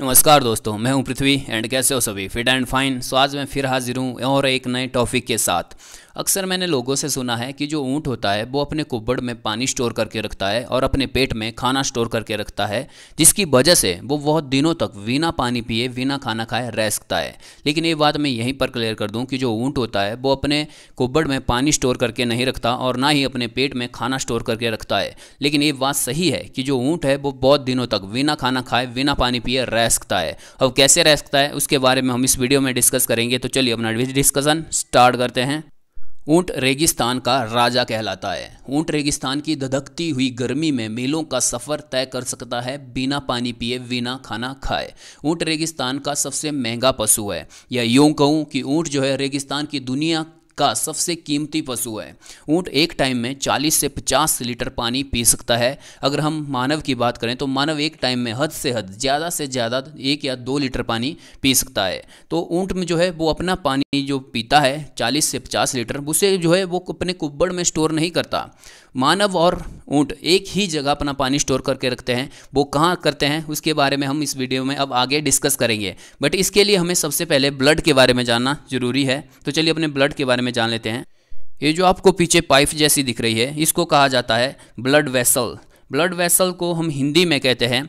नमस्कार दोस्तों, मैं हूं पृथ्वी एंड कैसे हो सभी फिट एंड फाइन। सो आज मैं फिर हाजिर हूं और एक नए टॉपिक के साथ। अक्सर मैंने लोगों से सुना है कि जो ऊँट होता है वो अपने कुब्बड़ में पानी स्टोर करके रखता है और अपने पेट में खाना स्टोर करके रखता है, जिसकी वजह से वो बहुत दिनों तक बिना पानी पिए बिना खाना खाए रह सकता है। लेकिन ये बात मैं यहीं पर क्लियर कर दूं कि जो ऊँट होता है वो अपने कुब्बड़ में पानी स्टोर करके नहीं रखता और ना ही अपने पेट में खाना स्टोर करके रखता है। लेकिन ये बात सही है कि जो ऊँट है वो बहुत दिनों तक बिना खाना खाए बिना पानी पिए रह सकता है। अब कैसे रह सकता है उसके बारे में हम इस वीडियो में डिस्कस करेंगे। तो चलिए अपना डिस्कशन स्टार्ट करते हैं। ऊँट रेगिस्तान का राजा कहलाता है। ऊँट रेगिस्तान की धधकती हुई गर्मी में मीलों का सफ़र तय कर सकता है बिना पानी पिए बिना खाना खाए। ऊँट रेगिस्तान का सबसे महंगा पशु है, या यूँ कहूँ कि ऊँट जो है रेगिस्तान की दुनिया का सबसे कीमती पशु है। ऊँट एक टाइम में 40 से 50 लीटर पानी पी सकता है। अगर हम मानव की बात करें तो मानव एक टाइम में हद से ज़्यादा 1 या 2 लीटर पानी पी सकता है। तो ऊँट में जो है वो अपना पानी जो पीता है 40 से 50 लीटर, उसे जो है वो अपने कुब्बड़ में स्टोर नहीं करता। मानव और ऊँट एक ही जगह अपना पानी स्टोर करके रखते हैं। वो कहाँ करते हैं उसके बारे में हम इस वीडियो में अब आगे डिस्कस करेंगे, बट इसके लिए हमें सबसे पहले ब्लड के बारे में जानना जरूरी है। तो चलिए अपने ब्लड के बारे में जान लेते हैं। ये जो आपको पीछे पाइप जैसी दिख रही है इसको कहा जाता है ब्लड वेसल। ब्लड वेसल को हम हिंदी में कहते हैं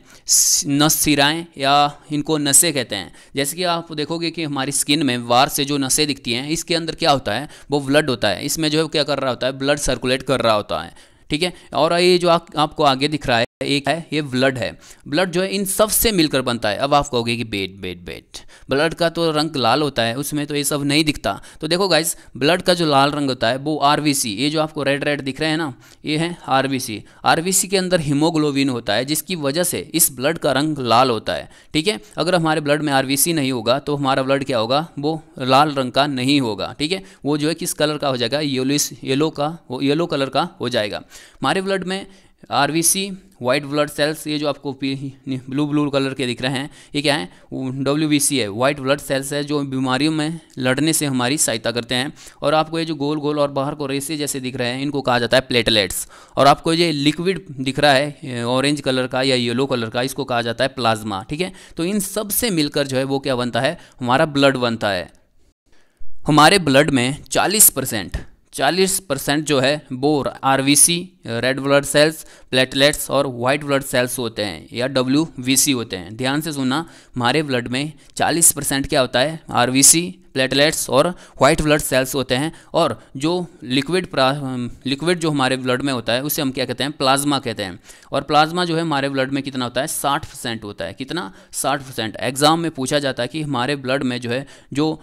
नस सिराएँ, या इनको नसें कहते हैं। जैसे कि आप देखोगे कि हमारी स्किन में वार से जो नसें दिखती हैं, इसके अंदर क्या होता है, वो ब्लड होता है। इसमें जो है क्या कर रहा होता है, ब्लड सर्कुलेट कर रहा होता है, ठीक है। और ये जो आपको आगे दिख रहा है एक है, ये ब्लड है। ब्लड जो है इन सब से मिलकर बनता है। अब आप कहोगे कि बेट ब्लड का तो रंग लाल होता है, उसमें तो ये सब नहीं दिखता। तो देखो गाइस, ब्लड का जो लाल रंग होता है वो आरबीसी, ये जो आपको रेड रेड दिख रहे हैं ना, ये है आरबीसी। आरबीसी के अंदर हीमोग्लोबिन होता है, जिसकी वजह से इस ब्लड का रंग लाल होता है, ठीक है। अगर हमारे ब्लड में आरबीसी नहीं होगा तो हमारा ब्लड क्या होगा, वो लाल रंग का नहीं होगा, ठीक है। वो जो है किस कलर का हो जाएगा, येलो कलर का हो जाएगा। हमारे ब्लड में आरबीसी, वाइट ब्लड सेल्स, ये जो आपको ब्लू कलर के दिख रहे हैं, ये क्या है, डब्ल्यूबीसी है, वाइट ब्लड सेल्स है, जो बीमारियों में लड़ने से हमारी सहायता करते हैं। और आपको ये जो गोल गोल और बाहर को रेसे जैसे दिख रहे हैं, इनको कहा जाता है प्लेटलेट्स। और आपको ये लिक्विड दिख रहा है ऑरेंज कलर का या येलो कलर का, इसको कहा जाता है प्लाज्मा, ठीक है। तो इन सब से मिलकर जो है वो क्या बनता है, हमारा ब्लड बनता है। हमारे ब्लड में 40% जो है वो RBC, red blood cells, platelets और वाइट ब्लड सेल्स होते हैं, या डब्ल्यूबीसी होते हैं। ध्यान से सुनना, हमारे ब्लड में 40% क्या होता है, आरबीसी, प्लेटलेट्स और वाइट ब्लड सेल्स होते हैं। और जो लिक्विड जो हमारे ब्लड में होता है उसे हम क्या कहते हैं, प्लाज्मा कहते हैं। और प्लाज्मा जो है हमारे ब्लड में कितना होता है, 60% होता है। कितना, 60%। एग्जाम में पूछा जाता है कि हमारे ब्लड में जो है जो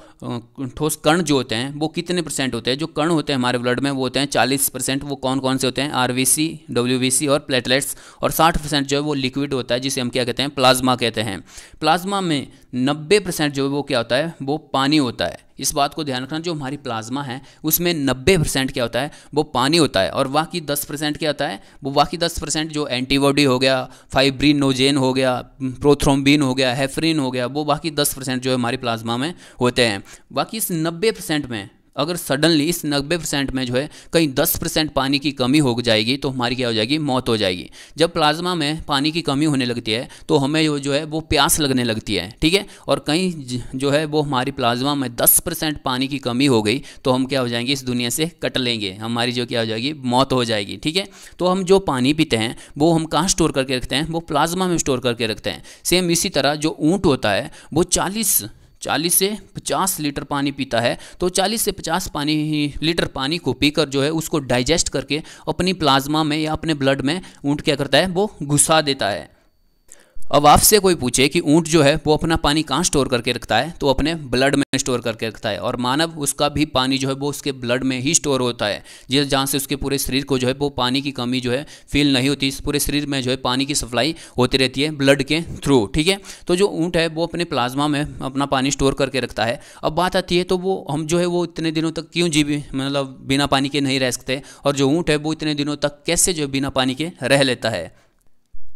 ठोस कण जो होते हैं वो कितने % होते हैं। जो कण होते हैं हमारे ब्लड में वो होते हैं 40%। वो कौन कौन से होते हैं, आरबीसी, डब्ल्यूबीसी और प्लेटलेट्स। और 60% जो है वो लिक्विड होता है, जिसे हम क्या कहते हैं, प्लाज्मा कहते हैं। प्लाज्मा में 90% जो है वो क्या होता है, वो पानी होता है। इस बात को ध्यान रखना, जो हमारी प्लाज्मा है उसमें 90% क्या होता है, वो पानी होता है। और बाकी 10% क्या होता है, वो बाकी 10% जो एंटीबॉडी हो गया, फाइब्रिनोजेन हो गया, प्रोथ्रोम्बिन हो गया, हेफरिन हो गया, वो बाकी 10% जो है हमारी प्लाज्मा में होते हैं। बाकी इस 90% में अगर सडनली इस 90% में जो है कहीं 10% पानी की कमी हो जाएगी तो हमारी क्या हो जाएगी, मौत हो जाएगी। जब प्लाज्मा में पानी की कमी होने लगती है तो हमें जो है वो प्यास लगने लगती है, ठीक है। और कहीं जो है वो हमारी प्लाज्मा में 10% पानी की कमी हो गई तो हम क्या हो जाएंगे, इस दुनिया से कट लेंगे, हमारी जो क्या हो जाएगी, मौत हो जाएगी, ठीक है। तो हम जो पानी पीते हैं वो हम कहाँ स्टोर करके रखते हैं, वो प्लाज्मा में स्टोर करके रखते हैं। सेम इसी तरह जो ऊँट होता है वो 40 से 50 लीटर पानी पीता है। तो 40 से 50 लीटर पानी को पीकर जो है उसको डाइजेस्ट करके अपनी प्लाज्मा में या अपने ब्लड में ऊँट क्या करता है, वो घुसा देता है। अब आपसे कोई पूछे कि ऊँट जो है वो अपना पानी कहाँ स्टोर करके रखता है, तो अपने ब्लड में स्टोर करके रखता है। और मानव, उसका भी पानी जो है वो उसके ब्लड में ही स्टोर होता है, जिस जहाँ से उसके पूरे शरीर को जो है वो पानी की कमी जो है फील नहीं होती। इस पूरे शरीर में जो है पानी की सप्लाई होती रहती है ब्लड के थ्रू, ठीक है। तो जो ऊँट है वो अपने प्लाज्मा में अपना पानी स्टोर करके रखता है। अब बात आती है तो वो हम जो है वो इतने दिनों तक क्यों मतलब बिना पानी के नहीं रह सकते, और जो ऊँट है वो इतने दिनों तक कैसे जो बिना पानी के रह लेता है।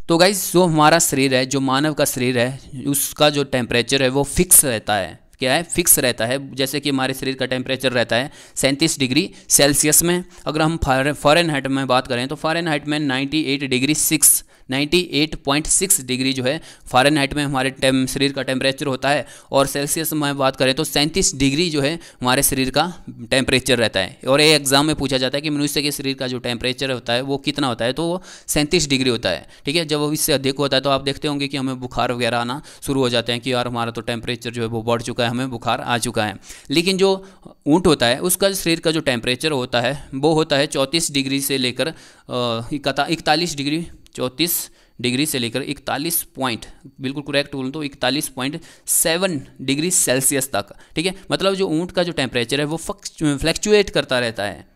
तो गाइस, जो हमारा शरीर है, जो मानव का शरीर है, उसका जो टेम्परेचर है वो फिक्स रहता है। क्या है, फिक्स रहता है। जैसे कि हमारे शरीर का टेम्परेचर रहता है 37 डिग्री सेल्सियस में। अगर हम फ़ारेनहाइट में बात करें तो फ़ारेनहाइट में 98 डिग्री 6 98.6 डिग्री जो है फ़ारेनहाइट में हमारे शरीर का टेम्परेचर होता है, और सेल्सियस में बात करें तो 37 डिग्री जो है हमारे शरीर का टेम्परेचर रहता है। और ये एग्जाम में पूछा जाता है कि मनुष्य के शरीर का जो टेम्परेचर होता है वो कितना होता है, तो वो 37 डिग्री होता है। ठीक है, जब इससे अधिक होता है तो आप देखते होंगे कि हमें बुखार वगैरह आना शुरू हो जाते हैं कि यार हमारा तो टेम्परेचर जो है वो बढ़ चुका है, हमें बुखार आ चुका है। लेकिन जो ऊँट होता है उसका शरीर का जो टेम्परेचर होता है वो होता है 34 डिग्री से लेकर 41 डिग्री, 34 डिग्री से लेकर 41 पॉइंट, बिल्कुल करेक्ट बोलूँ तो 41.7 डिग्री सेल्सियस तक। ठीक है, मतलब जो ऊँट का जो टेम्परेचर है वो फ्लैक्चुएट करता रहता है।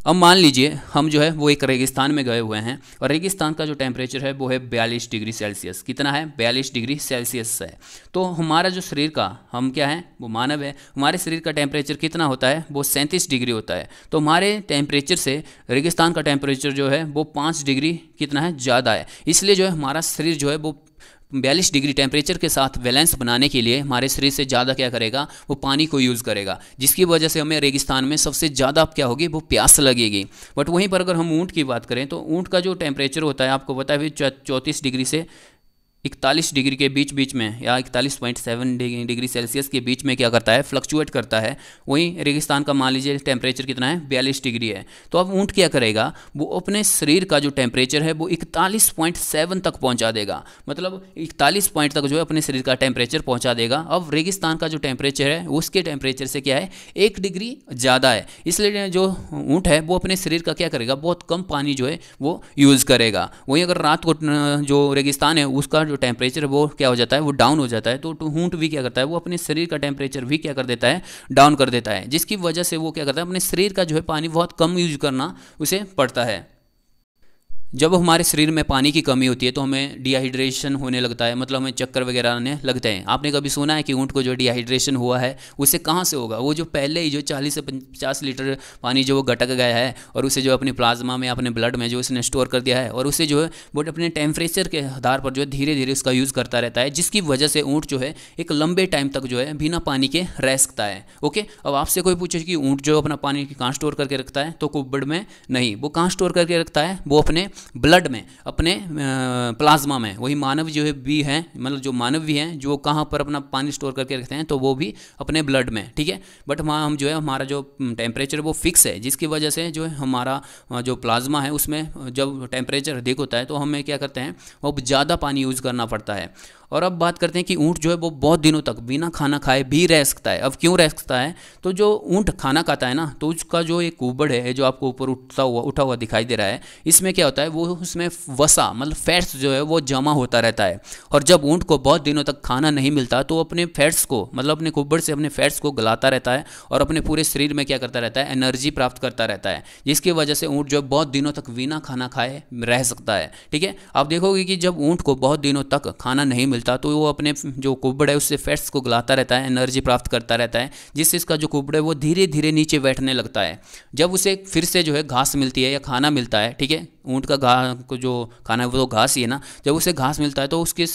अब मान लीजिए हम जो है वो एक रेगिस्तान में गए हुए हैं, और रेगिस्तान का जो टेम्परेचर है वो है 42 डिग्री सेल्सियस। कितना है? 42 डिग्री सेल्सियस है। तो हमारा जो शरीर का, हम क्या है, वो मानव है, हमारे शरीर का टेम्परेचर कितना होता है? वो 37 डिग्री होता है। तो हमारे टेम्परेचर से रेगिस्तान का टेम्परेचर जो है वो 5 डिग्री कितना है? ज़्यादा है। इसलिए जो है हमारा शरीर जो है वो 42 डिग्री टेम्परेचर के साथ बैलेंस बनाने के लिए हमारे शरीर से ज़्यादा क्या करेगा? वो पानी को यूज़ करेगा, जिसकी वजह से हमें रेगिस्तान में सबसे ज़्यादा क्या होगी? वो प्यास लगेगी। बट वहीं पर अगर हम ऊँट की बात करें तो ऊँट का जो टेम्परेचर होता है आपको पता है 34 डिग्री से 41 डिग्री के बीच में, या 41.7 डिग्री सेल्सियस के बीच में क्या करता है? फ्लक्चुएट करता है। वहीं रेगिस्तान का मान लीजिए टेम्परेचर कितना है? 42 डिग्री है। तो अब ऊँट क्या करेगा? वो अपने शरीर का जो टेम्परेचर है वो 41.7 तक पहुंचा देगा, मतलब 41 पॉइंट तक जो है अपने शरीर का टेम्परेचर पहुंचा देगा। अब रेगिस्तान का जो टेम्परेचर है उसके टेम्परेचर से क्या है? 1 डिग्री ज़्यादा है। इसलिए जो ऊँट है वो अपने शरीर का क्या करेगा? बहुत कम पानी जो है वो यूज़ करेगा। वहीं अगर रात को जो रेगिस्तान है उसका जो टेम्परेचर वो क्या हो जाता है? वो डाउन हो जाता है। तो ऊँट भी क्या करता है? वो अपने शरीर का टेम्परेचर भी क्या कर देता है? डाउन कर देता है, जिसकी वजह से वो क्या करता है? अपने शरीर का जो है पानी बहुत कम यूज करना उसे पड़ता है। जब हमारे शरीर में पानी की कमी होती है तो हमें डिहाइड्रेशन होने लगता है, मतलब हमें चक्कर वगैरह आने लगते हैं। आपने कभी सुना है कि ऊँट को जो डिहाइड्रेशन हुआ है उसे कहाँ से होगा? वो जो पहले ही जो 40 से 50 लीटर पानी जो वो गटक गया है और उसे जो अपनी प्लाज्मा में, अपने ब्लड में जो उसने स्टोर कर दिया है, और उसे जो है वो अपने टेम्परेचर के आधार पर जो है धीरे धीरे उसका यूज़ करता रहता है, जिसकी वजह से ऊँट जो है एक लंबे टाइम तक जो है बिना पानी के रह सकता है। ओके, अब आपसे कोई पूछे कि ऊँट जो अपना पानी कहाँ स्टोर करके रखता है, तो कुब्बड़ में नहीं। वो कहाँ स्टोर करके रखता है? वो अपने ब्लड में, अपने प्लाज्मा में। वही मानव जो है भी हैं, मतलब जो मानव भी हैं जो कहाँ पर अपना पानी स्टोर करके रखते हैं, तो वो भी अपने ब्लड में। ठीक है, बट हम जो है हमारा जो टेम्परेचर वो फिक्स है, जिसकी वजह से जो है हमारा जो प्लाज्मा है उसमें जब टेम्परेचर अधिक होता है तो हमें क्या करते हैं? वो ज़्यादा पानी यूज़ करना पड़ता है। और अब बात करते हैं कि ऊँट जो है वो बहुत दिनों तक बिना खाना खाए भी रह सकता है। अब क्यों रह सकता है? तो जो ऊँट खाना खाता है ना, तो उसका जो एक कुब्बड़ है जो आपको ऊपर उठा हुआ दिखाई दे रहा है, इसमें क्या होता है? वो उसमें वसा, मतलब फैट्स जो है वो जमा होता रहता है। और जब ऊँट को बहुत दिनों तक खाना नहीं मिलता तो अपने फैट्स को, मतलब अपने कुब्बड़ से अपने फैट्स को गलाता रहता है और अपने पूरे शरीर में क्या करता रहता है? एनर्जी प्राप्त करता रहता है, जिसकी वजह से ऊँट जो है बहुत दिनों तक बिना खाना खाए रह सकता है। ठीक है, आप देखोगे कि जब ऊँट को बहुत दिनों तक खाना नहीं मिलता तो वो अपने जो कुब्बड़ है उससे फैट्स को गलाता रहता है, एनर्जी प्राप्त करता रहता है, जिससे इसका जो कुब्बड़ है वो धीरे धीरे नीचे बैठने लगता है। जब उसे फिर से जो है घास मिलती है या खाना मिलता है, ठीक है, ऊँट का को जो खाना है वो तो घास ही है ना, जब उसे घास मिलता है तो उसके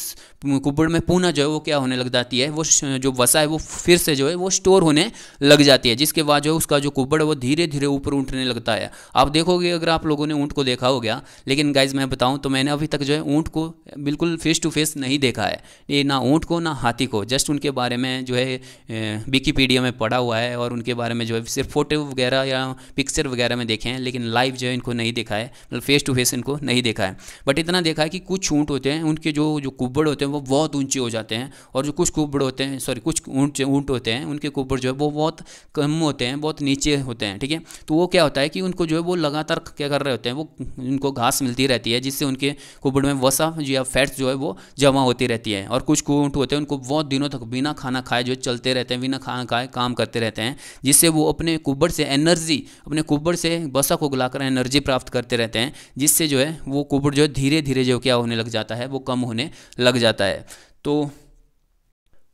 कुब्बड़ में पुनः जो है वो क्या होने लग जाती है? वो जो वसा है वो फिर से जो है वो स्टोर होने लग जाती है, जिसके बाद जो उसका जो कुब्बड़ है वो धीरे धीरे ऊपर उठने लगता है। आप देखोगे, अगर आप लोगों ने ऊँट को देखा हो गया, लेकिन गाइज मैं बताऊँ तो मैंने अभी तक जो है ऊँट को बिल्कुल फेस टू फेस नहीं देखा है, ये ना ऊँट को ना हाथी को। जस्ट उनके बारे में जो है विकीपीडिया में पढ़ा हुआ है और उनके बारे में जो है सिर्फ फोटो वगैरह या पिक्चर वगैरह में देखे हैं, लेकिन लाइव जो है इनको नहीं देखा है, मतलब फेस टू फेस इनको नहीं देखा है। बट इतना देखा है कि कुछ ऊँट होते हैं उनके जो कुब्बड़ होते हैं वो बहुत ऊंचे हो जाते हैं, और जो कुछ कुब्बड़ होते हैं, सॉरी कुछ ऊँट होते हैं उनके कुब्बड़ जो है वो बहुत कम होते हैं, बहुत नीचे होते हैं। ठीक है, तो वो क्या होता है कि उनको जो है वो लगातार क्या कर रहे होते हैं? वो उनको घास मिलती रहती है, जिससे उनके कुब्बड़ में वसा या फैट्स जो है वो जमा होती रहती है। और कुछ ऊँट होते हैं उनको बहुत दिनों तक बिना खाना खाए जो चलते रहते हैं, बिना खाना खाए काम करते रहते हैं, जिससे वो अपने कुब्बड़ से एनर्जी, अपने कुब्बड़ से वसा को गलाकर एनर्जी प्राप्त करते रहते हैं, जिससे जो है वो कुब्बड़ जो है धीरे धीरे जो क्या होने लग जाता है? वो कम होने लग जाता है। तो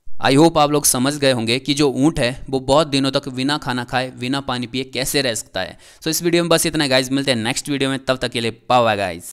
आई होप आप लोग समझ गए होंगे कि जो ऊँट है वो बहुत दिनों तक बिना खाना खाए, बिना पानी पिए कैसे रह सकता है। सो इस वीडियो में बस इतना गाइज, मिलते हैं नेक्स्ट वीडियो में, तब तक के लिए बाय बाय गाइज।